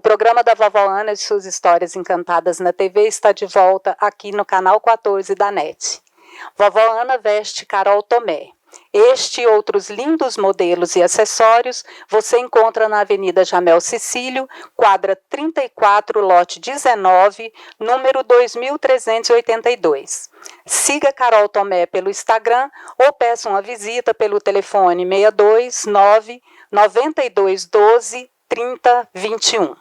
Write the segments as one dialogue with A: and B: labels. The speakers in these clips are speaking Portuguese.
A: programa da Vovó Ana de suas histórias encantadas na TV está de volta aqui no canal 14 da NET. Vovó Ana veste Carol Tomé. Este e outros lindos modelos e acessórios você encontra na Avenida Jamel Cecílio, quadra 34, lote 19, número 2382. Siga Carol Tomé pelo Instagram ou peça uma visita pelo telefone 629 9212 3021.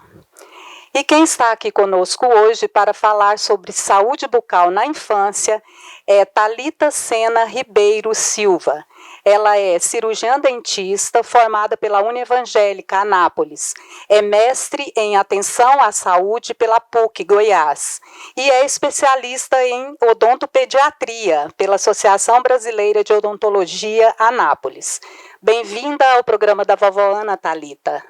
A: E quem está aqui conosco hoje para falar sobre saúde bucal na infância é Thalita Sena Ribeiro Silva. Ela é cirurgiã dentista formada pela Unievangélica Anápolis, é mestre em atenção à saúde pela PUC Goiás e é especialista em odontopediatria pela Associação Brasileira de Odontologia Anápolis. Bem-vinda ao programa da Vovó Ana, Thalita.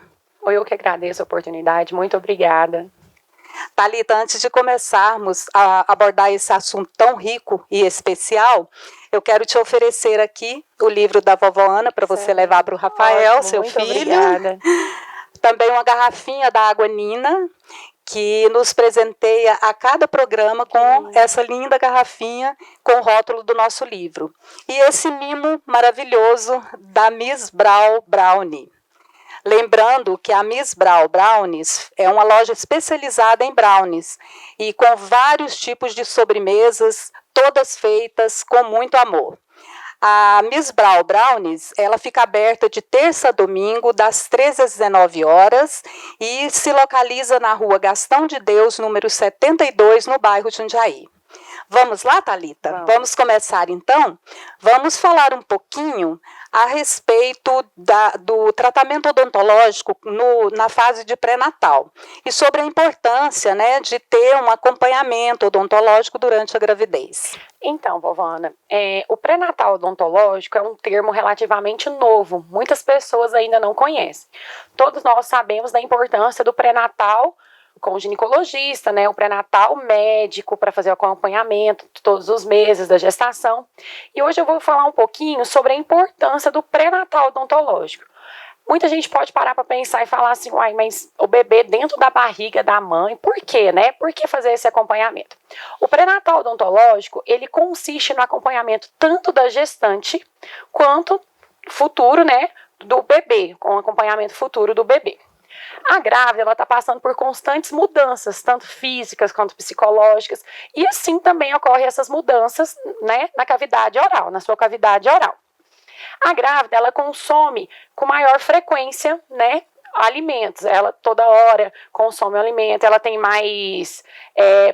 B: Eu que agradeço a oportunidade, muito obrigada.
A: Thalita, antes de começarmos a abordar esse assunto tão rico e especial, eu quero te oferecer aqui o livro da Vovó Ana para você levar para o Rafael, ótimo, seu filho.
B: Obrigada.
A: Também uma garrafinha da água Nina, que nos presenteia a cada programa com essa linda garrafinha com o rótulo do nosso livro. E esse mimo maravilhoso da Miss Brau Brownie. Lembrando que a Miss Brau Brownies é uma loja especializada em brownies e com vários tipos de sobremesas, todas feitas com muito amor. A Miss Brau Brownies, ela fica aberta de terça a domingo, das 13 às 19 horas, e se localiza na rua Gastão de Deus, número 72, no bairro Jundiaí. Vamos lá, Thalita? Vamos começar, então? Vamos falar um pouquinho a respeito do tratamento odontológico na fase de pré-natal e sobre a importância, né, de ter um acompanhamento odontológico durante a gravidez.
B: Então, vovó Ana, o pré-natal odontológico é um termo relativamente novo, muitas pessoas ainda não conhecem. Todos nós sabemos da importância do pré-natal com o ginecologista, né, o pré-natal médico para fazer o acompanhamento todos os meses da gestação. E hoje eu vou falar um pouquinho sobre a importância do pré-natal odontológico. Muita gente pode parar para pensar e falar assim, uai, mas o bebê dentro da barriga da mãe, por quê, né? Por que fazer esse acompanhamento? O pré-natal odontológico, ele consiste no acompanhamento tanto da gestante quanto futuro, né, do bebê, com o acompanhamento futuro do bebê. A grávida, ela está passando por constantes mudanças, tanto físicas quanto psicológicas, e assim também ocorrem essas mudanças, né, na cavidade oral, na sua cavidade oral. A grávida, ela consome com maior frequência, né, alimentos, ela toda hora consome alimento, ela tem mais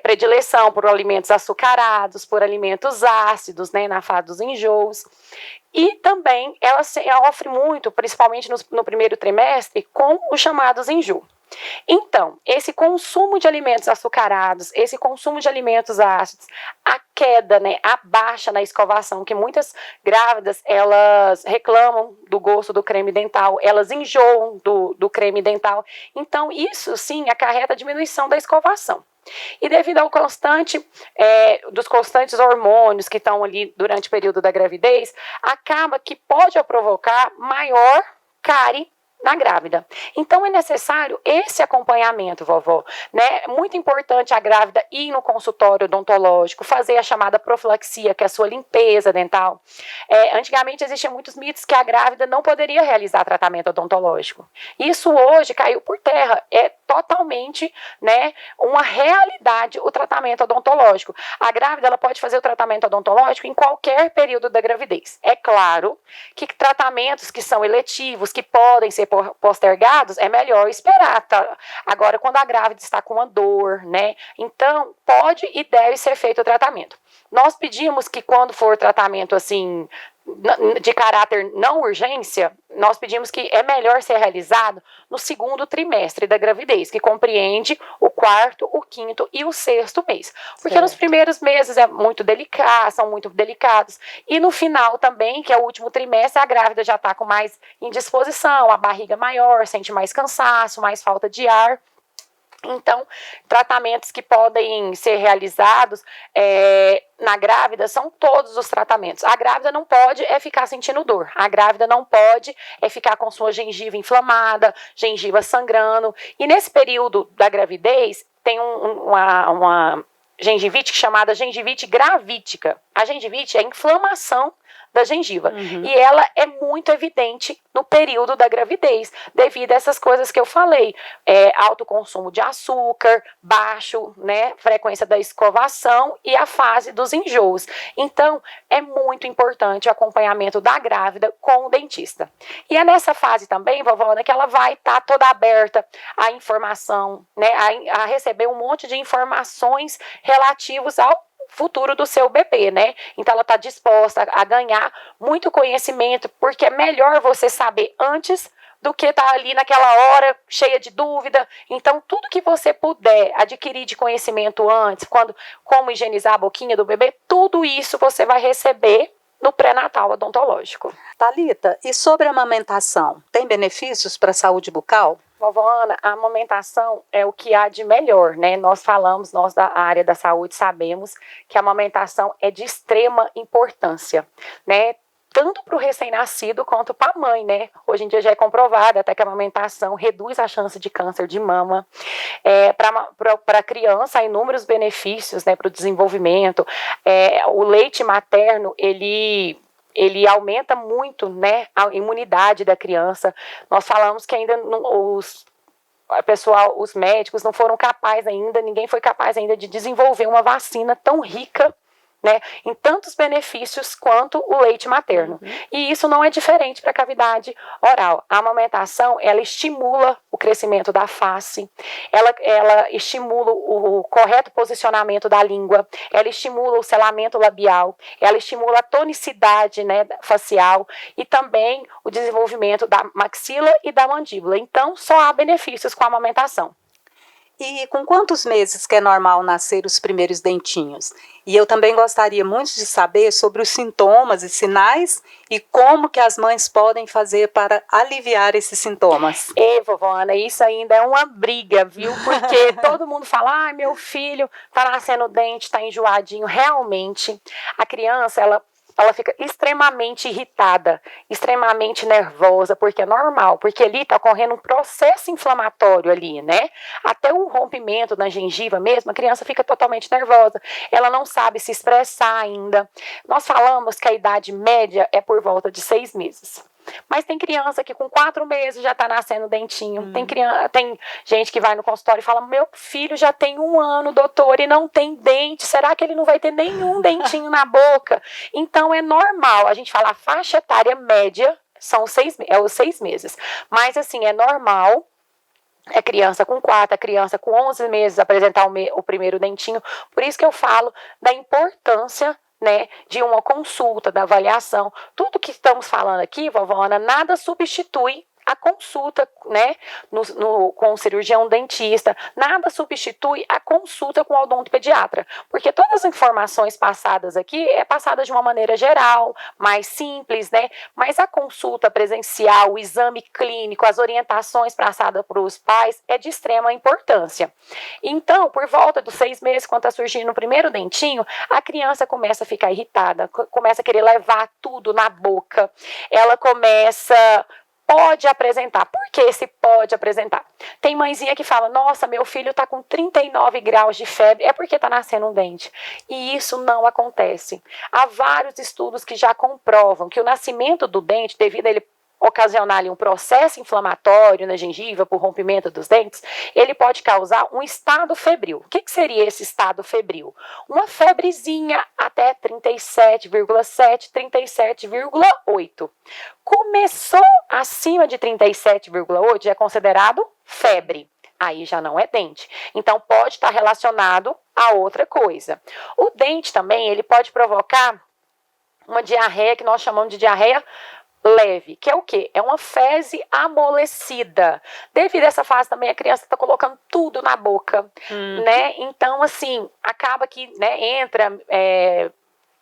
B: predileção por alimentos açucarados, por alimentos ácidos, né, na fase dos enjoos. E também ela sofre muito, principalmente no primeiro trimestre, com os chamados enjoo. Então, esse consumo de alimentos açucarados, esse consumo de alimentos ácidos, a queda, né, a baixa na escovação, que muitas grávidas, elas reclamam do gosto do creme dental, elas enjoam do creme dental. Então, isso sim acarreta a diminuição da escovação. E devido ao dos constantes hormônios que estão ali durante o período da gravidez, acaba que pode provocar maior cárie na grávida. Então é necessário esse acompanhamento, vovó, né? É muito importante a grávida ir no consultório odontológico, fazer a chamada profilaxia, que é a sua limpeza dental. Antigamente existiam muitos mitos que a grávida não poderia realizar tratamento odontológico. Isso hoje caiu por terra, é totalmente, né, uma realidade o tratamento odontológico. A grávida, ela pode fazer o tratamento odontológico em qualquer período da gravidez. É claro que tratamentos que são eletivos, que podem ser postergados, é melhor esperar, tá? Agora, quando a grávida está com uma dor, né, então pode e deve ser feito o tratamento. Nós pedimos que quando for tratamento assim de caráter não urgência, nós pedimos que é melhor ser realizado no segundo trimestre da gravidez, que compreende o quarto, o quinto e o sexto mês. Porque certo. Nos primeiros meses são muito delicados. E no final também, que é o último trimestre, a grávida já está com mais indisposição, a barriga maior, sente mais cansaço, mais falta de ar. Então, tratamentos que podem ser realizados na grávida são todos os tratamentos. A grávida não pode ficar sentindo dor. A grávida não pode ficar com sua gengiva inflamada, gengiva sangrando. E nesse período da gravidez, tem uma gengivite chamada gengivite gravídica. A gengivite é a inflamação da gengiva. E ela é muito evidente no período da gravidez, devido a essas coisas que eu falei. Alto consumo de açúcar, baixo, né, frequência da escovação e a fase dos enjoos. Então, é muito importante o acompanhamento da grávida com o dentista. E é nessa fase também, vovó Ana, que ela vai estar toda aberta à informação, né, a receber um monte de informações relativas ao futuro do seu bebê, né? Então ela está disposta a ganhar muito conhecimento, porque é melhor você saber antes do que estar ali naquela hora cheia de dúvida. Então tudo que você puder adquirir de conhecimento antes, como higienizar a boquinha do bebê, tudo isso você vai receber no pré-natal odontológico.
A: Thalita, e sobre a amamentação, tem benefícios para a saúde bucal?
B: Vovó Ana, a amamentação é o que há de melhor, né? Nós da área da saúde sabemos que a amamentação é de extrema importância, né? Tanto para o recém-nascido quanto para a mãe, né? Hoje em dia já é comprovado até que a amamentação reduz a chance de câncer de mama. Para a criança, há inúmeros benefícios, né, para o desenvolvimento. O leite materno, ele aumenta muito, né, a imunidade da criança. Nós falamos que ainda os médicos não foram capazes ainda, ninguém foi capaz ainda de desenvolver uma vacina tão rica, né, em tantos benefícios quanto o leite materno. E isso não é diferente para a cavidade oral. A amamentação, ela estimula o crescimento da face, ela estimula o correto posicionamento da língua, ela estimula o selamento labial, ela estimula a tonicidade, né, facial e também o desenvolvimento da maxila e da mandíbula. Então, só há benefícios com a amamentação.
A: E com quantos meses que é normal nascer os primeiros dentinhos? E eu também gostaria muito de saber sobre os sintomas e sinais e como que as mães podem fazer para aliviar esses sintomas.
B: Vovó Ana, isso ainda é uma briga, viu? Porque todo mundo fala, meu filho tá nascendo dente, tá enjoadinho. Realmente, a criança, ela fica extremamente irritada, extremamente nervosa, porque é normal, porque ali está ocorrendo um processo inflamatório ali, né? Até o rompimento na gengiva mesmo, a criança fica totalmente nervosa, ela não sabe se expressar ainda. Nós falamos que a idade média é por volta de 6 meses. Mas tem criança que com 4 meses já está nascendo dentinho. Tem gente que vai no consultório e fala, meu filho já tem 1 ano, doutor, e não tem dente. Será que ele não vai ter nenhum dentinho na boca? Então é normal. A gente fala a faixa etária média são os 6 meses. Mas assim, é normal. É criança com 4, é criança com 11 meses apresentar o primeiro dentinho. Por isso que eu falo da importância, né, de uma consulta, da avaliação. Tudo que estamos falando aqui, vovó Ana, nada substitui a consulta, né, com o cirurgião dentista, nada substitui a consulta com o odontopediatra, porque todas as informações passadas aqui é passada de uma maneira geral, mais simples, né, mas a consulta presencial, o exame clínico, as orientações passadas para os pais é de extrema importância. Então, por volta dos 6 meses, quando está surgindo o primeiro dentinho, a criança começa a ficar irritada, começa a querer levar tudo na boca, ela pode apresentar. Por que se pode apresentar? Tem mãezinha que fala, nossa, meu filho está com 39 graus de febre, é porque está nascendo um dente. E isso não acontece. Há vários estudos que já comprovam que o nascimento do dente, devido a ele ocasionar ali um processo inflamatório na gengiva por rompimento dos dentes, ele pode causar um estado febril. O que seria esse estado febril? Uma febrezinha até 37,7, 37,8. Começou acima de 37,8, é considerado febre. Aí já não é dente. Então pode estar relacionado a outra coisa. O dente também, ele pode provocar uma diarreia que nós chamamos de diarreia leve, que é o quê? É uma fezes amolecida. Devido a essa fase também, a criança está colocando tudo na boca, né? Então, assim, acaba que, né, entra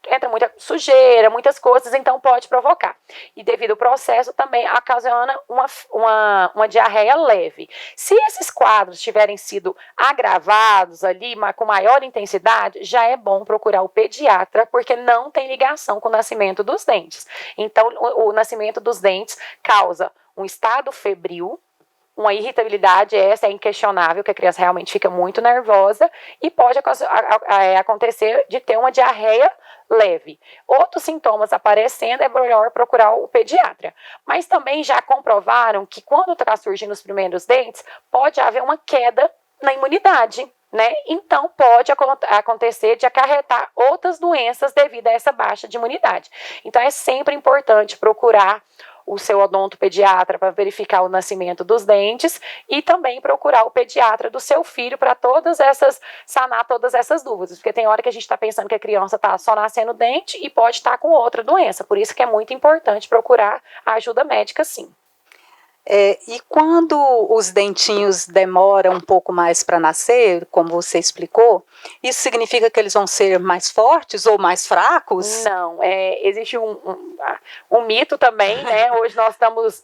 B: entra muita sujeira, muitas coisas, então pode provocar. E devido ao processo também ocasiona uma diarreia leve. Se esses quadros tiverem sido agravados ali, com maior intensidade, já é bom procurar o pediatra, porque não tem ligação com o nascimento dos dentes. Então, o nascimento dos dentes causa um estado febril, uma irritabilidade, essa é inquestionável, que a criança realmente fica muito nervosa, e pode acontecer de ter uma diarreia leve. Outros sintomas aparecendo, é melhor procurar o pediatra. Mas também já comprovaram que quando está surgindo os primeiros dentes, pode haver uma queda na imunidade, né? Então pode acontecer de acarretar outras doenças devido a essa baixa de imunidade. Então é sempre importante procurar o seu odontopediatra para verificar o nascimento dos dentes e também procurar o pediatra do seu filho para sanar todas essas dúvidas, porque tem hora que a gente está pensando que a criança está só nascendo dente e pode estar com outra doença, por isso que é muito importante procurar a ajuda médica, sim.
A: E quando os dentinhos demoram um pouco mais para nascer, como você explicou, isso significa que eles vão ser mais fortes ou mais fracos?
B: Não, existe um mito também, né? Hoje nós estamos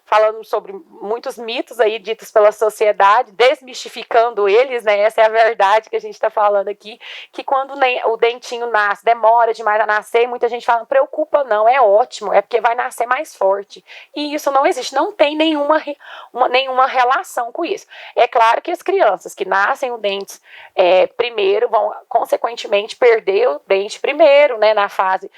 B: falando sobre muitos mitos aí ditos pela sociedade, desmistificando eles, né? Essa é a verdade que a gente está falando aqui, que quando o dentinho nasce, demora demais a nascer, muita gente fala, não preocupa não, é ótimo, é porque vai nascer mais forte. E isso não existe, não tem nenhuma relação com isso. É claro que as crianças que nascem o dente primeiro vão, consequentemente, perder o dente primeiro, né? Na fase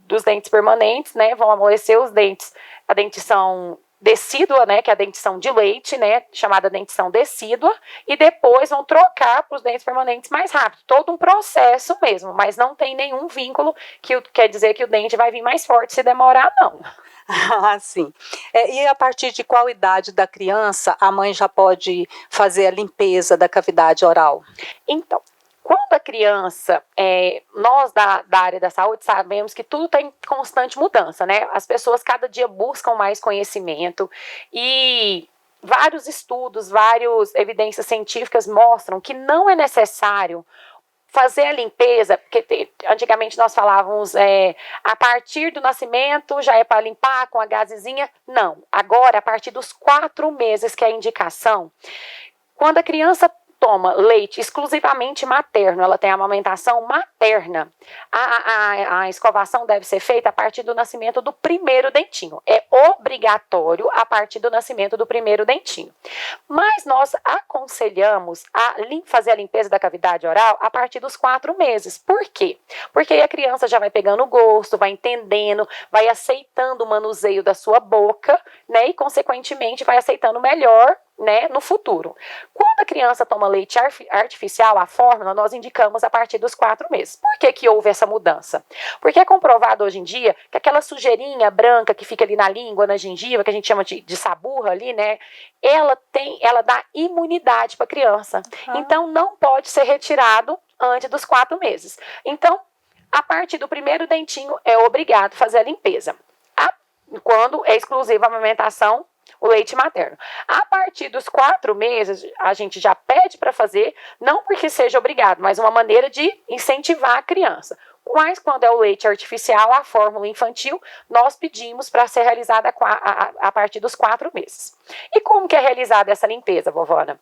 B: dos dentes permanentes, né? Vão amolecer os dentes, a dentição decídua, né, que é a dentição de leite, né, chamada dentição decídua, e depois vão trocar para os dentes permanentes mais rápido. Todo um processo mesmo, mas não tem nenhum vínculo que quer dizer que o dente vai vir mais forte se demorar, não.
A: Ah, sim. E a partir de qual idade da criança a mãe já pode fazer a limpeza da cavidade oral?
B: Então, quando a criança, nós da área da saúde sabemos que tudo está em constante mudança, né? As pessoas cada dia buscam mais conhecimento e vários estudos, várias evidências científicas mostram que não é necessário fazer a limpeza, porque antigamente nós falávamos a partir do nascimento já é para limpar com a gazezinha. Não, agora a partir dos 4 meses que é a indicação. Quando a criança toma leite exclusivamente materno, ela tem a amamentação materna, a escovação deve ser feita a partir do nascimento do primeiro dentinho. É obrigatório a partir do nascimento do primeiro dentinho. Mas nós aconselhamos a fazer a limpeza da cavidade oral a partir dos 4 meses. Por quê? Porque aí a criança já vai pegando gosto, vai entendendo, vai aceitando o manuseio da sua boca, né? E, consequentemente, vai aceitando melhor, né, no futuro. Quando a criança toma leite artificial, a fórmula, nós indicamos a partir dos 4 meses. Por que houve essa mudança? Porque é comprovado hoje em dia que aquela sujeirinha branca que fica ali na língua, na gengiva, que a gente chama de saburra ali, né, ela dá imunidade para a criança. Então, não pode ser retirado antes dos 4 meses. Então, a partir do primeiro dentinho, é obrigado a fazer a limpeza. Quando é exclusiva a amamentação, o leite materno. A partir dos 4 meses, a gente já pede para fazer, não porque seja obrigado, mas uma maneira de incentivar a criança. Mas quando é o leite artificial, a fórmula infantil, nós pedimos para ser realizada a partir dos 4 meses. E como que é realizada essa limpeza, vovona?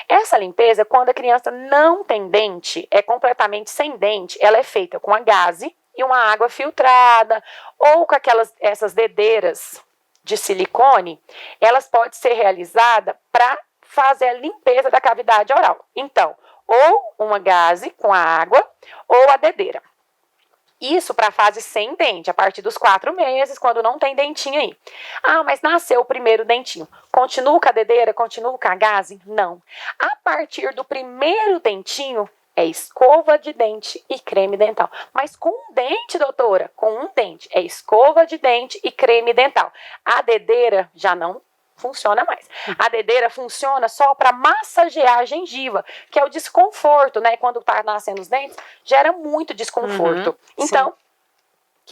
B: Essa limpeza, quando a criança não tem dente, é completamente sem dente, ela é feita com a gaze e uma água filtrada, ou com essas dedeiras de silicone, elas podem ser realizadas para fazer a limpeza da cavidade oral. Então, ou uma gaze com a água, ou a dedeira. Isso para a fase sem dente, a partir dos 4 meses, quando não tem dentinho aí. Ah, mas nasceu o primeiro dentinho. Continua com a dedeira? Continua com a gaze? Não. A partir do primeiro dentinho, é escova de dente e creme dental. Mas com um dente, doutora? Com um dente. É escova de dente e creme dental. A dedeira já não funciona mais. A dedeira funciona só para massagear a gengiva, que é o desconforto, né? Quando está nascendo os dentes, gera muito desconforto. Então, o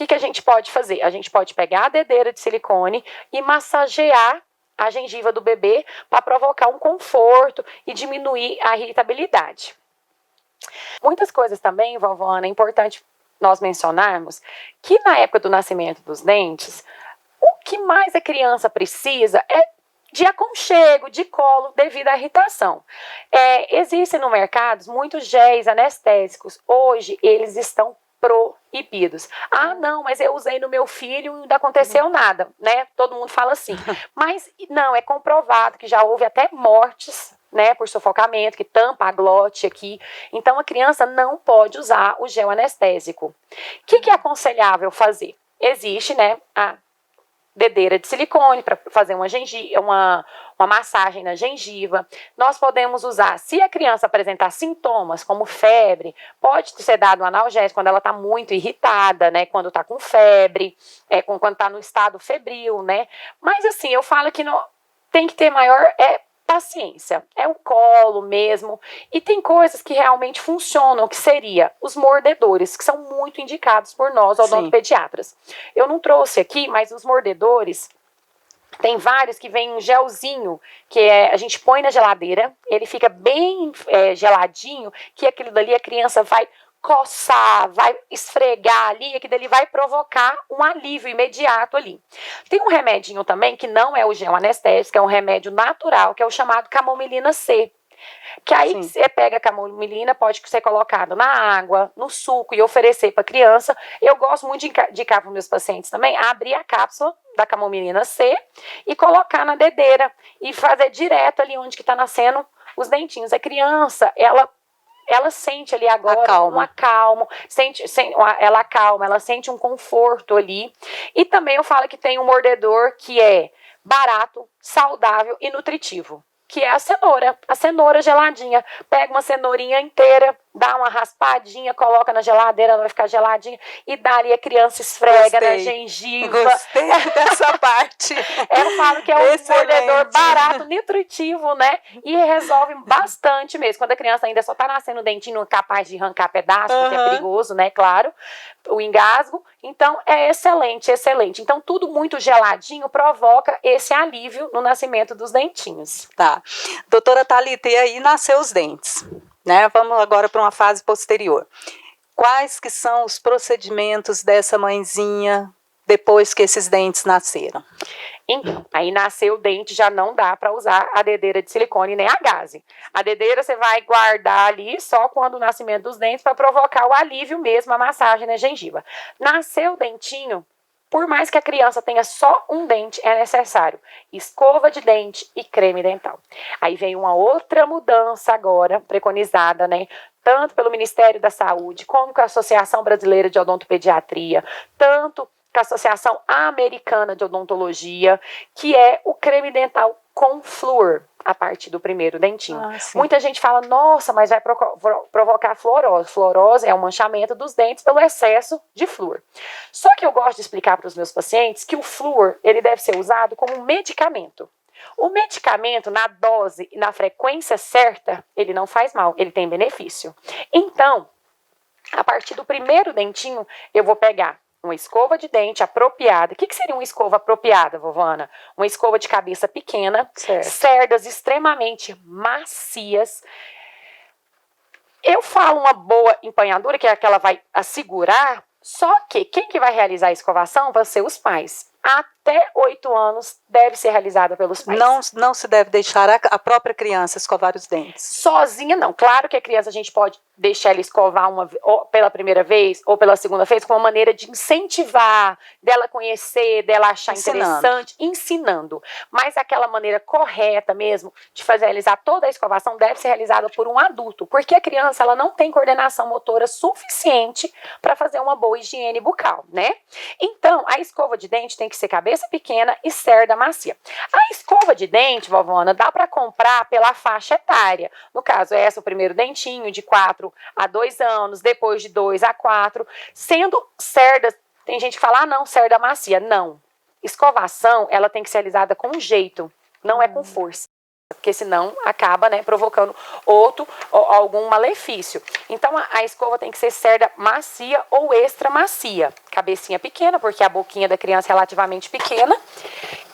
B: que a gente pode fazer? A gente pode pegar a dedeira de silicone e massagear a gengiva do bebê para provocar um conforto e diminuir a irritabilidade. Muitas coisas também, vovó Ana, é importante nós mencionarmos que na época do nascimento dos dentes, o que mais a criança precisa é de aconchego, de colo, devido à irritação. Existem no mercado muitos géis anestésicos. Hoje, eles estão proibidos. Ah, não, mas eu usei no meu filho e não aconteceu nada, né? Todo mundo fala assim. Mas não, é comprovado que já houve até mortes, né, por sufocamento, que tampa a glote aqui. Então, a criança não pode usar o gel anestésico. O que é aconselhável fazer? Existe, né, a dedeira de silicone para fazer uma massagem na gengiva. Nós podemos usar, se a criança apresentar sintomas como febre, pode ser dado um analgésico quando ela está muito irritada, né? Quando está com febre, quando está no estado febril, né? Mas assim, eu falo que tem que ter maior paciência, é o colo mesmo, e tem coisas que realmente funcionam, que seria os mordedores, que são muito indicados por nós, odontopediatras. Eu não trouxe aqui, mas os mordedores, tem vários que vem um gelzinho, que a gente põe na geladeira, ele fica bem geladinho, que aquilo dali a criança vai coçar, vai esfregar ali, que dele vai provocar um alívio imediato ali. Tem um remedinho também, que não é o gel anestésico, é um remédio natural, que é o chamado camomilina C. Que aí você pega a camomilina, pode ser colocado na água, no suco e oferecer para a criança. Eu gosto muito de indicar para os meus pacientes também, abrir a cápsula da camomilina C e colocar na dedeira e fazer direto ali onde que está nascendo os dentinhos. A criança, ela sente ali agora um acalmo, ela acalma, ela sente um conforto ali. E também eu falo que tem um mordedor que é barato, saudável e nutritivo, que é a cenoura geladinha. Pega uma cenourinha inteira, dá uma raspadinha, coloca na geladeira, ela vai ficar geladinha, e dali a criança esfrega na gengiva.
A: Gostei dessa parte.
B: Eu falo que é um mordedor barato, nutritivo, né? E resolve bastante mesmo. Quando a criança ainda só tá nascendo o dentinho, não é capaz de arrancar pedaço, porque é perigoso, né? Claro, o engasgo. Então, é excelente, excelente. Então, tudo muito geladinho provoca esse alívio no nascimento dos dentinhos.
A: Tá. Doutora Thalita, e aí nasceu os dentes, né? Vamos agora para uma fase posterior. Quais que são os procedimentos dessa mãezinha depois que esses dentes nasceram?
B: Então, aí nasceu o dente, já não dá para usar a dedeira de silicone nem a gaze. A dedeira você vai guardar ali só quando o nascimento dos dentes para provocar o alívio mesmo, a massagem na gengiva. Nasceu o dentinho, por mais que a criança tenha só um dente, é necessário escova de dente e creme dental. Aí vem uma outra mudança agora, preconizada, né? Tanto pelo Ministério da Saúde, como com a Associação Brasileira de Odontopediatria, tanto com a Associação Americana de Odontologia, que é o creme dental com flúor, a partir do primeiro dentinho. Muita gente fala, nossa, mas vai provocar fluorose. Fluorose é o manchamento dos dentes pelo excesso de flúor. Só que eu gosto de explicar para os meus pacientes que o flúor, ele deve ser usado como um medicamento. O medicamento, na dose e na frequência certa, ele não faz mal, ele tem benefício. Então, a partir do primeiro dentinho, eu vou pegar uma escova de dente apropriada. O que seria uma escova apropriada, vovana? Uma escova de cabeça pequena, cerdas extremamente macias. Eu falo uma boa empanhadura, que é aquela que vai assegurar, só que quem que vai realizar a escovação vão ser os pais. Até 8 anos deve ser realizada pelos pais.
A: Não se deve deixar a própria criança escovar os dentes.
B: Sozinha não. Claro que a criança a gente pode deixar ela escovar ou pela primeira vez ou pela segunda vez, com uma maneira de incentivar, dela conhecer, dela achar interessante, ensinando. Mas aquela maneira correta mesmo de fazer realizar toda a escovação deve ser realizada por um adulto, porque a criança ela não tem coordenação motora suficiente para fazer uma boa higiene bucal, né? Então, a escova de dente tem que ser cabeça pequena e cerda macia. A escova de dente, vovona, dá para comprar pela faixa etária. No caso, essa é o primeiro dentinho, de 4 a 2 anos, depois de 2 a 4, sendo cerda, tem gente que fala, ah não, cerda macia. Não. Escovação, ela tem que ser realizada com jeito, não é com força. Porque senão acaba, né, provocando algum malefício. Então a escova tem que ser cerda macia ou extra macia. Cabecinha pequena, porque a boquinha da criança é relativamente pequena.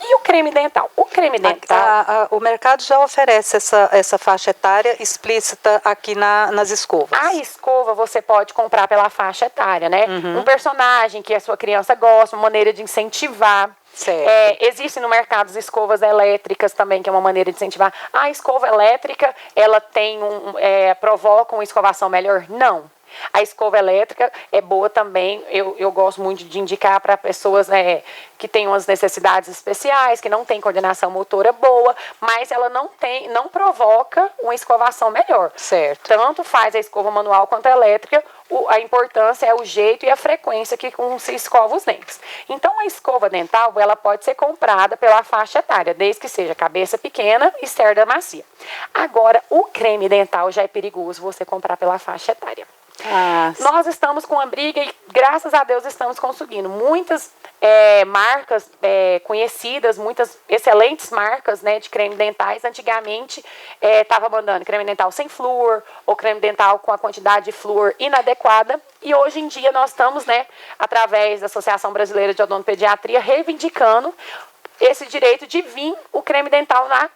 B: E E o creme dental? O creme dental...
A: O mercado já oferece essa faixa etária explícita aqui nas escovas.
B: A escova você pode comprar pela faixa etária, né? Um personagem que a sua criança gosta, uma maneira de incentivar. Existem no mercado as escovas elétricas também, que é uma maneira de incentivar. A escova elétrica, ela tem provoca uma escovação melhor? Não. A escova elétrica é boa também, eu gosto muito de indicar para pessoas que têm umas necessidades especiais, que não têm coordenação motora boa, mas ela não provoca uma escovação melhor.
A: Certo.
B: Tanto faz a escova manual quanto a elétrica, a importância é o jeito e a frequência que se escova os dentes. Então, a escova dental, ela pode ser comprada pela faixa etária, desde que seja cabeça pequena e cerda macia. Agora, o creme dental já é perigoso você comprar pela faixa etária. Nós estamos com uma briga e, graças a Deus, estamos conseguindo. Muitas marcas conhecidas, muitas excelentes marcas, né, de creme dentais, antigamente estava mandando creme dental sem flúor ou creme dental com a quantidade de flúor inadequada. E hoje em dia nós estamos, né, através da Associação Brasileira de Odontopediatria, reivindicando esse direito de vir o creme dental na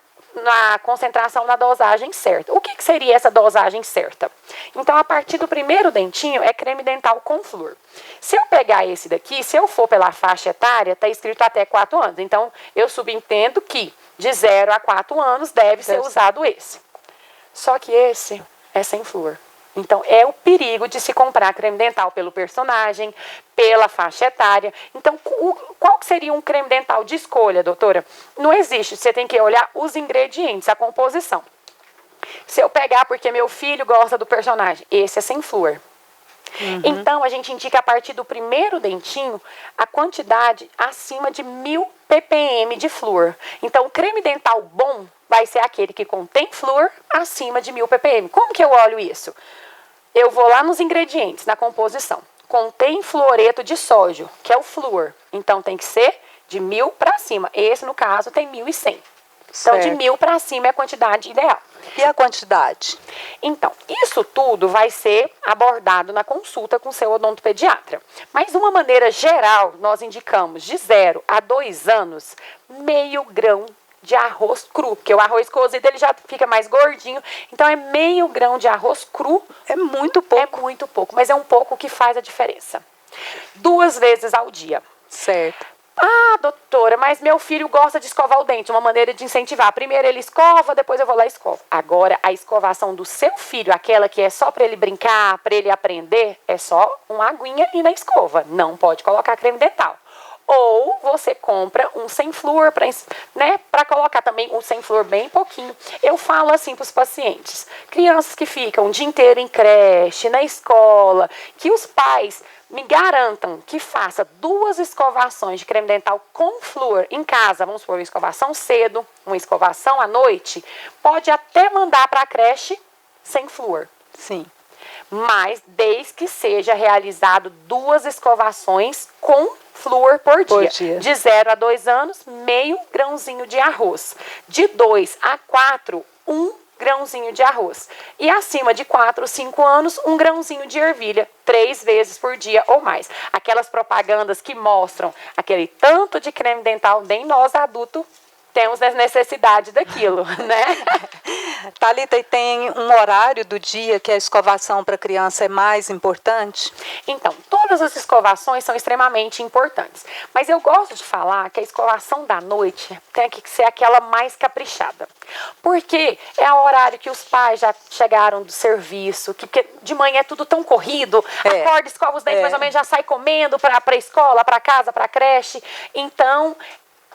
B: concentração, na dosagem certa. O que seria essa dosagem certa? Então, a partir do primeiro dentinho, é creme dental com flúor. Se eu pegar esse daqui, se eu for pela faixa etária, está escrito até 4 anos. Então, eu subentendo que de 0 a 4 anos deve ser usado esse. Só que esse é sem flúor. Então, é o perigo de se comprar creme dental pelo personagem, pela faixa etária. Então, qual que seria um creme dental de escolha, doutora? Não existe, você tem que olhar os ingredientes, a composição. Se eu pegar porque meu filho gosta do personagem, esse é sem flúor. Então, a gente indica a partir do primeiro dentinho a quantidade acima de 1000 ppm de flúor. Então, o creme dental bom vai ser aquele que contém flúor acima de 1000 ppm. Como que eu olho isso? Eu vou lá nos ingredientes, na composição. Contém fluoreto de sódio, que é o flúor. Então, tem que ser de 1000 para cima. Esse, no caso, tem 1100. Então, de 1000 para cima é a quantidade ideal.
A: E a quantidade?
B: Então, isso tudo vai ser abordado na consulta com o seu odontopediatra. Mas, de uma maneira geral, nós indicamos de 0 a 2 anos, meio grão de arroz cru, porque o arroz cozido ele já fica mais gordinho, então é meio grão de arroz cru.
A: É muito pouco.
B: É muito pouco, mas é um pouco que faz a diferença. 2 vezes ao dia.
A: Certo.
B: Ah, doutora, mas meu filho gosta de escovar o dente, uma maneira de incentivar. Primeiro ele escova, depois eu vou lá e escovo. Agora, a escovação do seu filho, aquela que é só para ele brincar, para ele aprender, é só uma aguinha e na escova. Não pode colocar creme dental. Ou você compra um sem flúor para colocar também um sem flúor bem pouquinho. Eu falo assim para os pacientes, crianças que ficam o dia inteiro em creche, na escola, que os pais me garantam que faça 2 escovações de creme dental com flúor em casa, vamos supor, uma escovação cedo, uma escovação à noite, pode até mandar para a creche sem flúor.
A: Sim.
B: Mas desde que seja realizado 2 escovações com flúor por dia. De 0 a 2 anos, meio grãozinho de arroz. De 2 a 4, 1 grãozinho de arroz. E acima de 4, 5 anos, 1 grãozinho de ervilha, 3 vezes por dia ou mais. Aquelas propagandas que mostram aquele tanto de creme dental, nem nós adultos temos necessidade daquilo, né?
A: Thalita, e tem um horário do dia que a escovação para criança é mais importante?
B: Então, todas as escovações são extremamente importantes. Mas eu gosto de falar que a escovação da noite tem que ser aquela mais caprichada. Porque é o horário que os pais já chegaram do serviço, que de manhã é tudo tão corrido, acorda, escova os dentes, mais ou menos já sai comendo para a escola, para casa, para a creche. Então,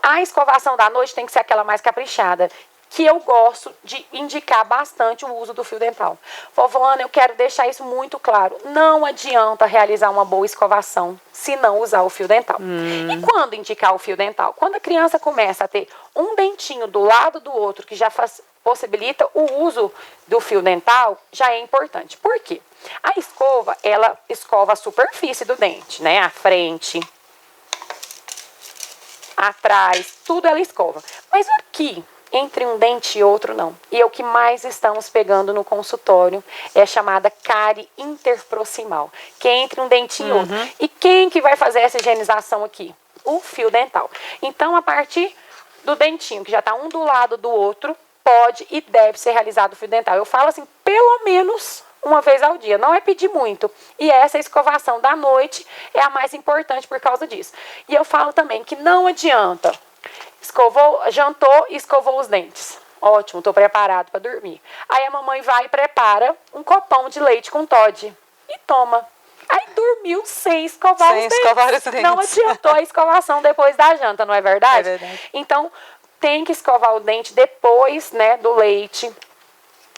B: a escovação da noite tem que ser aquela mais caprichada, que eu gosto de indicar bastante o uso do fio dental. Vovó Ana, eu quero deixar isso muito claro. Não adianta realizar uma boa escovação se não usar o fio dental. E quando indicar o fio dental? Quando a criança começa a ter um dentinho do lado do outro, que já possibilita o uso do fio dental, já é importante. Por quê? A escova, ela escova a superfície do dente, né? A frente, atrás, tudo ela escova. Mas aqui, entre um dente e outro, não. E é o que mais estamos pegando no consultório, é a chamada cárie interproximal, que é entre um dente e outro. E quem que vai fazer essa higienização aqui? O fio dental. Então, a partir do dentinho, que já está um do lado do outro, pode e deve ser realizado o fio dental. Eu falo assim, pelo menos uma vez ao dia, não é pedir muito. E essa escovação da noite é a mais importante por causa disso. E eu falo também que não adianta, jantou e escovou os dentes. Ótimo, estou preparado para dormir. Aí a mamãe vai e prepara um copão de leite com Toddy e toma. Aí dormiu sem escovar os dentes. Não adiantou a escovação depois da janta, não é verdade?
A: É verdade.
B: Então, tem que escovar o dente depois, né, do leite.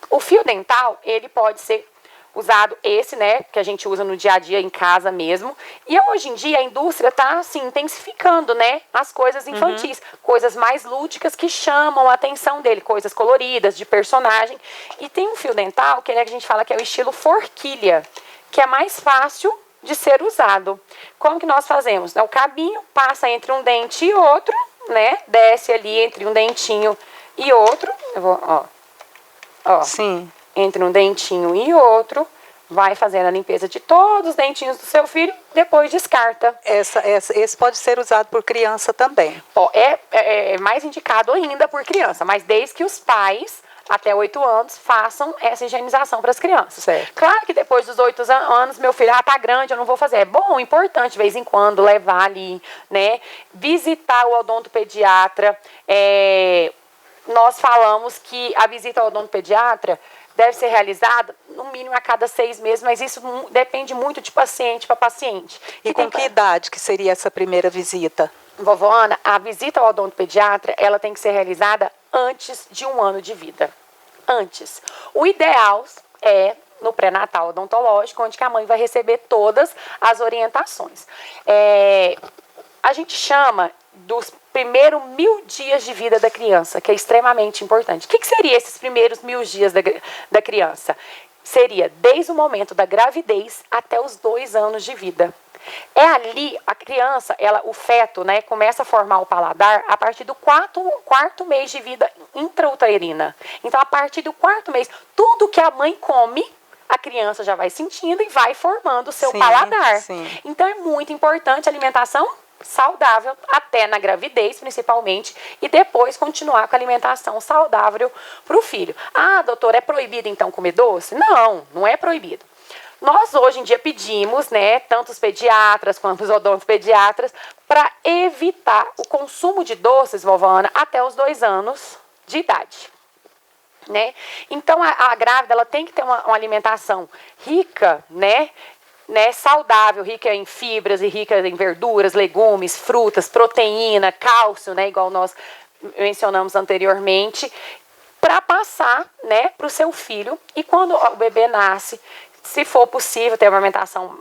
B: O fio dental, ele pode ser usado esse, né, que a gente usa no dia a dia em casa mesmo. E hoje em dia a indústria está assim intensificando, né, as coisas infantis, coisas mais lúdicas que chamam a atenção dele, coisas coloridas, de personagem. E tem um fio dental que a gente fala que é o estilo forquilha, que é mais fácil de ser usado. Como que nós fazemos? O cabinho passa entre um dente e outro, né, desce ali entre um dentinho e outro. Eu vou, ó.
A: Sim.
B: Entre um dentinho e outro, vai fazendo a limpeza de todos os dentinhos do seu filho, depois descarta.
A: Esse pode ser usado por criança também.
B: É mais indicado ainda por criança, mas desde que os pais, até 8 anos, façam essa higienização para as crianças.
A: Certo.
B: Claro que depois dos 8 anos, meu filho, tá grande, eu não vou fazer. É bom, importante, de vez em quando, levar ali, né? Visitar o odontopediatra. Nós falamos que a visita ao odontopediatra deve ser realizada no mínimo a cada 6 meses, mas isso depende muito de paciente para paciente.
A: E com que idade que seria essa primeira visita?
B: Vovó Ana, a visita ao odontopediatra, ela tem que ser realizada antes de 1 ano de vida. Antes. O ideal é no pré-natal odontológico, onde que a mãe vai receber todas as orientações. A gente chama dos primeiros 1000 dias de vida da criança, que é extremamente importante. O que seria esses primeiros 1000 dias da criança? Seria desde o momento da gravidez até os 2 anos de vida. É ali, a criança, o feto, né, começa a formar o paladar a partir do quarto mês de vida intrauterina. Então, a partir do 4º mês, tudo que a mãe come, a criança já vai sentindo e vai formando o seu paladar.
A: Sim.
B: Então, é muito importante a alimentação saudável até na gravidez, principalmente, e depois continuar com a alimentação saudável para o filho. Ah, doutora, é proibido então comer doce? Não, não é proibido. Nós hoje em dia pedimos, né, tanto os pediatras quanto os odontopediatras, para evitar o consumo de doces, vovó Ana, até os 2 anos de idade. Né? Então, a grávida ela tem que ter uma alimentação rica, né, saudável, rica em fibras e rica em verduras, legumes, frutas, proteína, cálcio, né, igual nós mencionamos anteriormente, para passar, né, para o seu filho. E quando o bebê nasce, se for possível ter amamentação,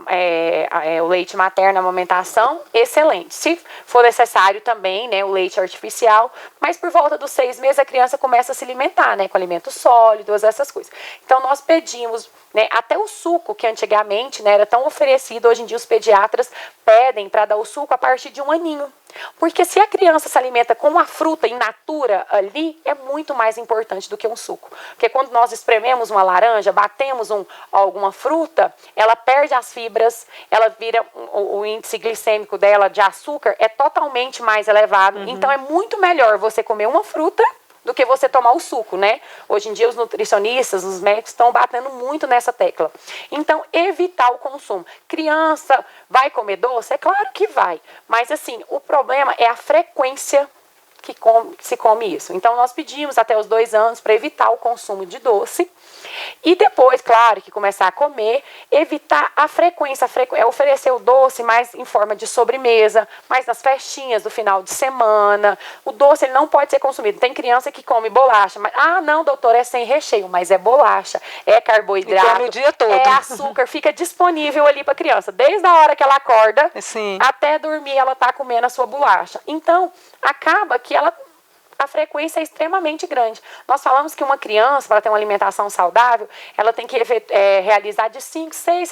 B: o leite materno, a amamentação, excelente. Se for necessário também, né, o leite artificial, mas por volta dos 6 meses a criança começa a se alimentar, né, com alimentos sólidos, essas coisas. Então nós pedimos, né, até o suco, que antigamente, né, era tão oferecido, hoje em dia os pediatras pedem para dar o suco a partir de 1 aninho. Porque se a criança se alimenta com uma fruta in natura ali, é muito mais importante do que um suco. Porque quando nós esprememos uma laranja, batemos alguma fruta, ela perde as fibras, ela vira, o índice glicêmico dela de açúcar é totalmente mais elevado. Então é muito melhor você comer uma fruta do que você tomar o suco, né? Hoje em dia os nutricionistas, os médicos estão batendo muito nessa tecla. Então, evitar o consumo. Criança vai comer doce? É claro que vai. Mas, assim, o problema é a frequência que se come isso. Então, nós pedimos até os 2 anos para evitar o consumo de doce. E depois, claro, que começar a comer, evitar a frequência. Oferecer o doce mais em forma de sobremesa, mais nas festinhas do final de semana. O doce ele não pode ser consumido. Tem criança que come bolacha, mas, não, doutor, é sem recheio, mas é bolacha, é carboidrato,
A: come o dia todo.
B: É açúcar, fica disponível ali para a criança. Desde a hora que ela acorda, até dormir, ela está comendo a sua bolacha. Então, acaba que a frequência é extremamente grande. Nós falamos que uma criança, para ter uma alimentação saudável, ela tem que realizar de 5, 6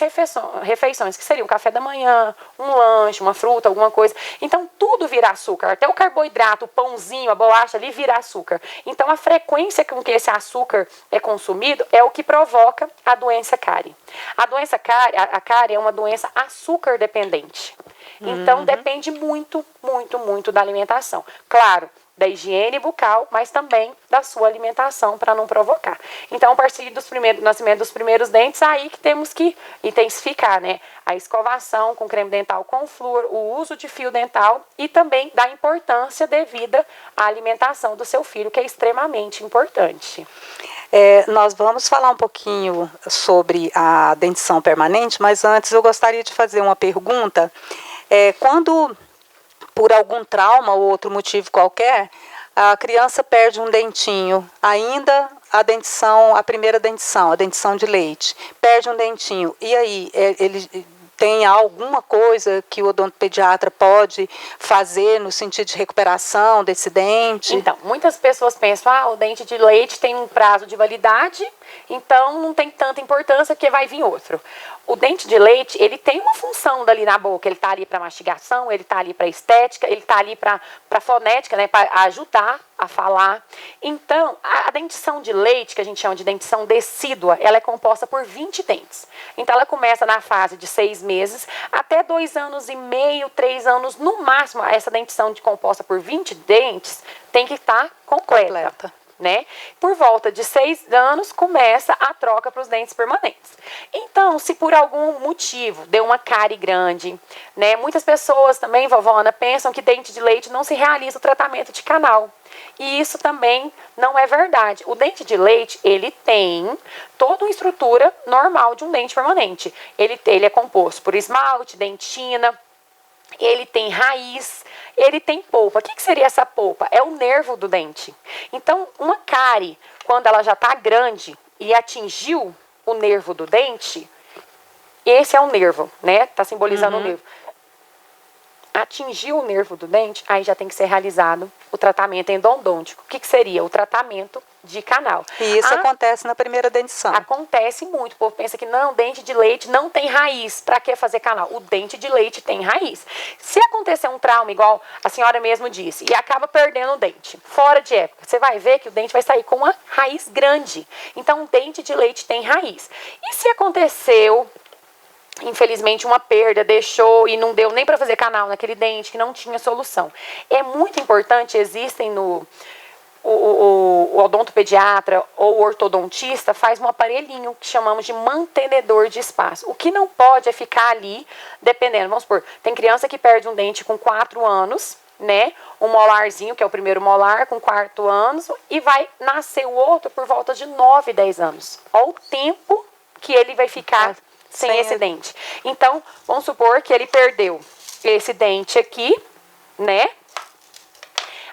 B: refeições, que seria um café da manhã, um lanche, uma fruta, alguma coisa. Então, tudo vira açúcar. Até o carboidrato, o pãozinho, a bolacha ali vira açúcar. Então, a frequência com que esse açúcar é consumido é o que provoca a doença cárie. A doença cárie, a cárie é uma doença açúcar dependente. Então, depende muito, muito, muito da alimentação. Claro, da higiene bucal, mas também da sua alimentação para não provocar. Então, a partir do nascimento dos primeiros dentes, aí que temos que intensificar, né? A escovação com creme dental com flúor, o uso de fio dental e também da importância devida à alimentação do seu filho, que é extremamente importante.
A: Nós vamos falar um pouquinho sobre a dentição permanente, mas antes eu gostaria de fazer uma pergunta. Quando, por algum trauma ou outro motivo qualquer, a criança perde um dentinho, ainda a primeira dentição, a dentição de leite, perde um dentinho, e aí ele tem alguma coisa que o odontopediatra pode fazer no sentido de recuperação desse dente?
B: Então, muitas pessoas pensam, o dente de leite tem um prazo de validade, então não tem tanta importância porque vai vir outro. O dente de leite, ele tem uma função dali na boca, ele está ali para mastigação, ele está ali para estética, ele está ali para fonética, né, para ajudar a falar. Então, a dentição de leite, que a gente chama de dentição decídua, ela é composta por 20 dentes. Então, ela começa na fase de 6 meses até 2 anos e meio, 3 anos, no máximo, essa dentição composta por 20 dentes tem que estar completa. Né? Por volta de 6 anos, começa a troca para os dentes permanentes. Então, se por algum motivo deu uma cárie grande, né? Muitas pessoas também, vovó Ana, pensam que dente de leite não se realiza o tratamento de canal. E isso também não é verdade. O dente de leite, ele tem toda uma estrutura normal de um dente permanente. Ele é composto por esmalte, dentina, ele tem raiz, ele tem polpa. O que seria essa polpa? É o nervo do dente. Então, uma cárie, quando ela já está grande e atingiu o nervo do dente, esse é o nervo, né? Está simbolizando o nervo. Atingiu o nervo do dente, aí já tem que ser realizado o tratamento endodôntico. O que seria? O tratamento de canal.
A: E isso acontece na primeira dentição?
B: Acontece muito. O povo pensa que não, dente de leite não tem raiz. Para que fazer canal? O dente de leite tem raiz. Se acontecer um trauma, igual a senhora mesmo disse, e acaba perdendo o dente, fora de época, você vai ver que o dente vai sair com uma raiz grande. Então, o dente de leite tem raiz. E se aconteceu, infelizmente, uma perda, deixou e não deu nem para fazer canal naquele dente, que não tinha solução? É muito importante, existem o odontopediatra ou o ortodontista faz um aparelhinho que chamamos de mantenedor de espaço. O que não pode é ficar ali, dependendo, vamos supor, tem criança que perde um dente com 4 anos, né? Um molarzinho, que é o primeiro molar, com 4 anos, e vai nascer o outro por volta de 9, 10 anos. Olha o tempo que ele vai ficar sem esse dente. Então, vamos supor que ele perdeu esse dente aqui, né?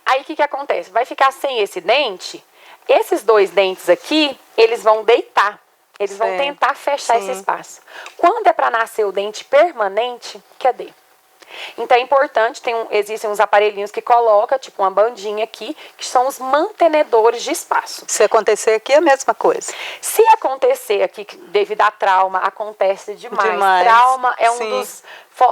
B: Aí, o que acontece? Vai ficar sem esse dente, esses 2 dentes aqui, eles vão deitar. Eles vão tentar fechar esse espaço. Quando é para nascer o dente permanente, cadê? Então, é importante, existem uns aparelhinhos que coloca, tipo uma bandinha aqui, que são os mantenedores de espaço.
A: Se acontecer aqui, é a mesma coisa.
B: Se acontecer aqui, devido a trauma, acontece demais. Trauma é um dos...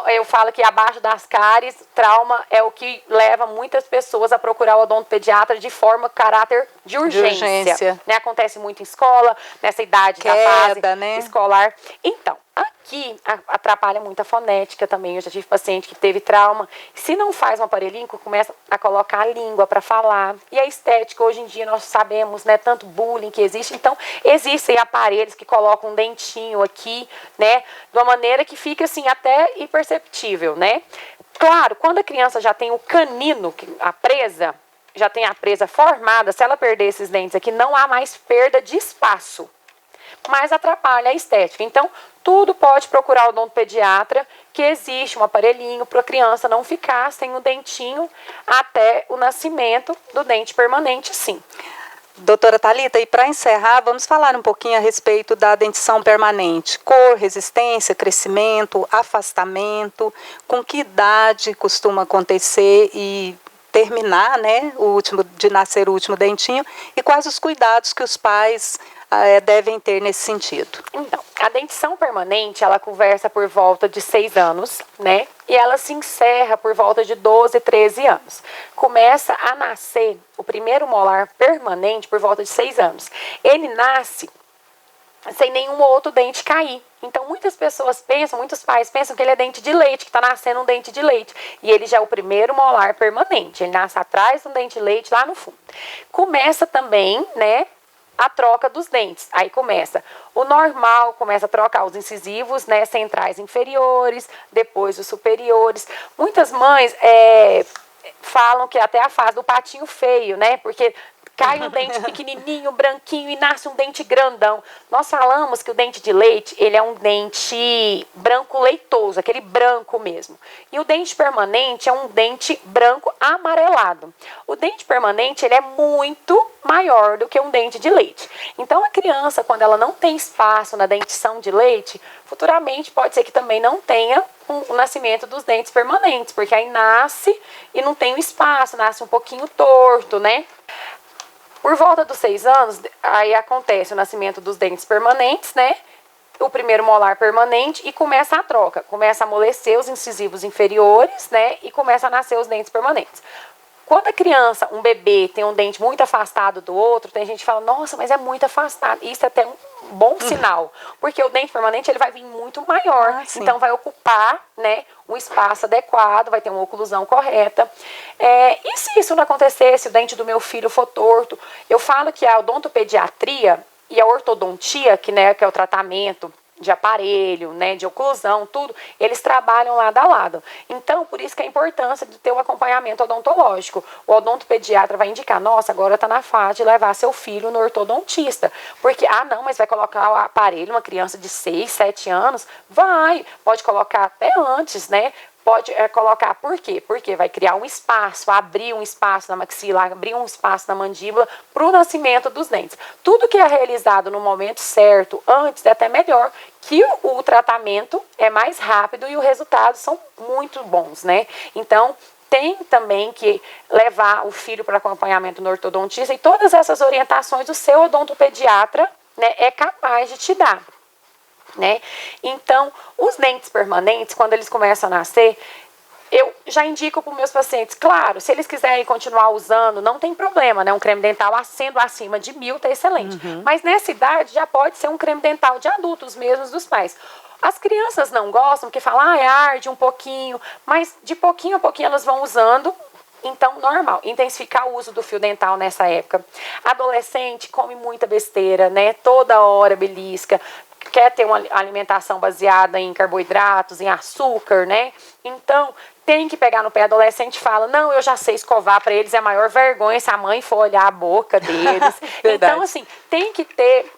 B: Eu falo que abaixo das cáries, trauma é o que leva muitas pessoas a procurar o odontopediatra de caráter de urgência. Né? Acontece muito em escola, nessa idade da fase escolar. Então, aqui atrapalha muito a fonética também. Eu já tive paciente que teve trauma. Se não faz um aparelhinho, começa a colocar a língua para falar. E a estética, hoje em dia, nós sabemos, né, tanto bullying que existe. Então, existem aparelhos que colocam um dentinho aqui, né, de uma maneira que fica assim até imperceptível, né? Claro, quando a criança já tem o canino, a presa, já tem a presa formada, se ela perder esses dentes aqui, não há mais perda de espaço, mas atrapalha a estética. Então, tudo pode procurar o odontopediatra, que existe um aparelhinho para a criança não ficar sem o dentinho até o nascimento do dente permanente, sim.
A: Doutora Thalita, e para encerrar, vamos falar um pouquinho a respeito da dentição permanente. Cor, resistência, crescimento, afastamento, com que idade costuma acontecer e terminar, né, de nascer o último dentinho, e quais os cuidados que os pais devem ter nesse sentido?
B: Então, a dentição permanente, ela conversa por volta de 6 anos, né? E ela se encerra por volta de 12, 13 anos. Começa a nascer o primeiro molar permanente por volta de 6 anos. Ele nasce sem nenhum outro dente cair. Então, muitos pais pensam que ele é dente de leite, que está nascendo um dente de leite. E ele já é o primeiro molar permanente. Ele nasce atrás de um dente de leite lá no fundo. Começa também, né, a troca dos dentes. Aí começa o normal, começa a trocar os incisivos, né, centrais inferiores, depois os superiores. Muitas mães falam que até a fase do patinho feio, né, porque cai um dente pequenininho, branquinho e nasce um dente grandão. Nós falamos que o dente de leite, ele é um dente branco leitoso, aquele branco mesmo. E o dente permanente é um dente branco amarelado. O dente permanente, ele é muito maior do que um dente de leite. Então, a criança, quando ela não tem espaço na dentição de leite, futuramente pode ser que também não tenha o nascimento dos dentes permanentes, porque aí nasce e não tem o espaço, nasce um pouquinho torto, né? Por volta dos 6 anos, aí acontece o nascimento dos dentes permanentes, né? O primeiro molar permanente e começa a troca. Começa a amolecer os incisivos inferiores, né? E começa a nascer os dentes permanentes. Quando a criança, um bebê, tem um dente muito afastado do outro, tem gente que fala, nossa, mas é muito afastado. Isso é até um bom sinal, porque o dente permanente ele vai vir muito maior, então vai ocupar, né, um espaço adequado, vai ter uma oclusão correta. E se isso não acontecer, se o dente do meu filho for torto, eu falo que a odontopediatria e a ortodontia, que, né, que é o tratamento de aparelho, né, de oclusão, tudo, eles trabalham lado a lado. Então, por isso que é a importância de ter o acompanhamento odontológico. O odontopediatra vai indicar, nossa, agora está na fase de levar seu filho no ortodontista. Porque, não, mas vai colocar o aparelho, uma criança de 6, 7 anos? Pode colocar até antes, né? Pode colocar, por quê? Porque vai criar um espaço, abrir um espaço na maxila, abrir um espaço na mandíbula para o nascimento dos dentes. Tudo que é realizado no momento certo, antes, é até melhor, que o tratamento é mais rápido e os resultados são muito bons, né? Então, tem também que levar o filho para acompanhamento no ortodontista e todas essas orientações o seu odontopediatra, né, é capaz de te dar. Né? Então, os dentes permanentes, quando eles começam a nascer, eu já indico para os meus pacientes, claro, se eles quiserem continuar usando, não tem problema, né? Um creme dental sendo acima de 1.000 tá excelente. Mas nessa idade já pode ser um creme dental de adultos mesmo, dos pais. As crianças não gostam, porque falam, arde um pouquinho, mas de pouquinho a pouquinho elas vão usando. Então, normal, intensificar o uso do fio dental nessa época. Adolescente come muita besteira, né? Toda hora belisca, quer ter uma alimentação baseada em carboidratos, em açúcar, né? Então, tem que pegar no pé. Adolescente fala, não, eu já sei escovar, para eles é a maior vergonha se a mãe for olhar a boca deles. Então, assim, tem que ter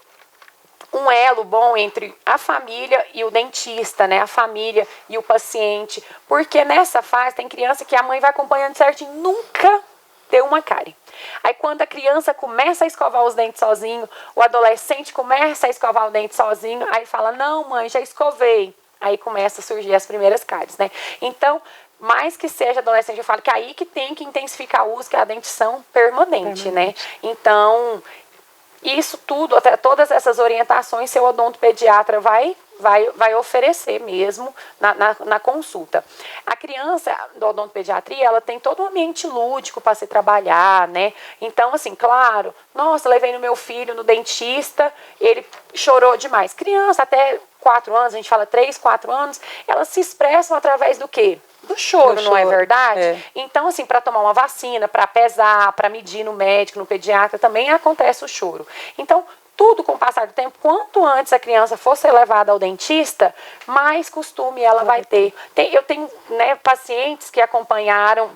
B: um elo bom entre a família e o dentista, né? A família e o paciente. Porque nessa fase tem criança que a mãe vai acompanhando certinho, nunca deu uma cárie. Aí quando a criança começa a escovar os dentes sozinho, o adolescente começa a escovar o dente sozinho, aí fala, não mãe, já escovei. Aí começa a surgir as primeiras cáries, né? Então, mais que seja adolescente, eu falo que aí que tem que intensificar o uso, que é a dentição permanente, né? Então, isso tudo, até todas essas orientações, seu odontopediatra vai oferecer mesmo na consulta. A criança da odontopediatria, ela tem todo um ambiente lúdico para se trabalhar, né? Então, assim, claro, nossa, levei no meu filho no dentista, ele chorou demais. Criança até 4 anos, a gente fala 3, 4 anos, elas se expressam através do quê? Do choro, não é verdade? É. Então, assim, para tomar uma vacina, para pesar, para medir no médico, no pediatra, também acontece o choro. Então, tudo com o passar do tempo, quanto antes a criança for ser levada ao dentista, mais costume ela vai ter. Eu tenho, né, pacientes que acompanharam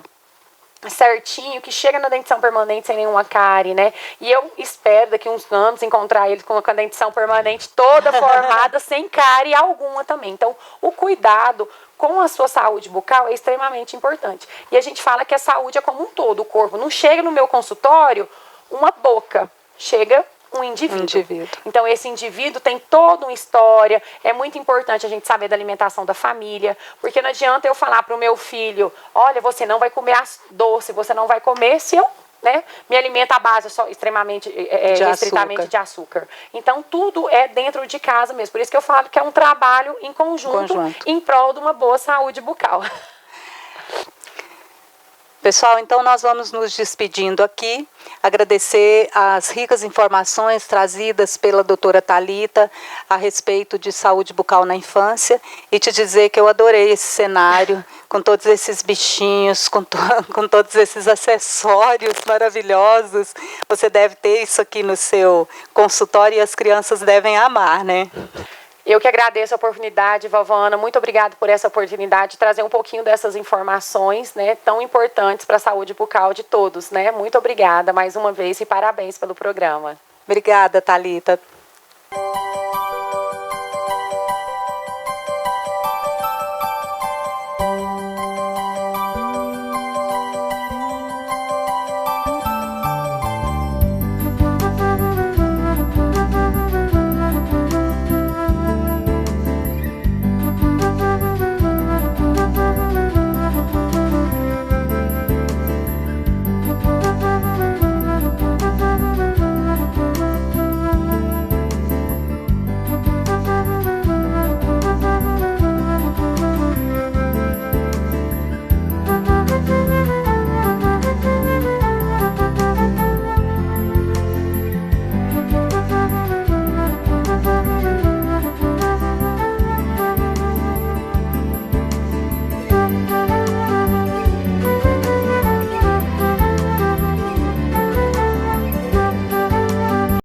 B: certinho, que chega na dentição permanente sem nenhuma cárie, né? E eu espero daqui uns anos encontrar eles com a dentição permanente toda formada, sem cárie alguma também. Então, o cuidado com a sua saúde bucal é extremamente importante. E a gente fala que a saúde é como um todo, o corpo. Não chega no meu consultório uma boca, chega um indivíduo. Então, esse indivíduo tem toda uma história. É muito importante a gente saber da alimentação da família, porque não adianta eu falar para o meu filho, olha, você não vai comer doce, você não vai comer se eu, né, me alimento à base só extremamente, restritamente de açúcar. Então, tudo é dentro de casa mesmo. Por isso que eu falo que é um trabalho em conjunto. Em prol de uma boa saúde bucal.
A: Pessoal, então nós vamos nos despedindo aqui, agradecer as ricas informações trazidas pela doutora Thalita a respeito de saúde bucal na infância e te dizer que eu adorei esse cenário, com todos esses bichinhos, com todos esses acessórios maravilhosos. Você deve ter isso aqui no seu consultório e as crianças devem amar, né?
B: Eu que agradeço a oportunidade, vovó Ana, muito obrigada por essa oportunidade de trazer um pouquinho dessas informações, né, tão importantes para a saúde bucal de todos, né? Muito obrigada mais uma vez e parabéns pelo programa.
A: Obrigada, Thalita.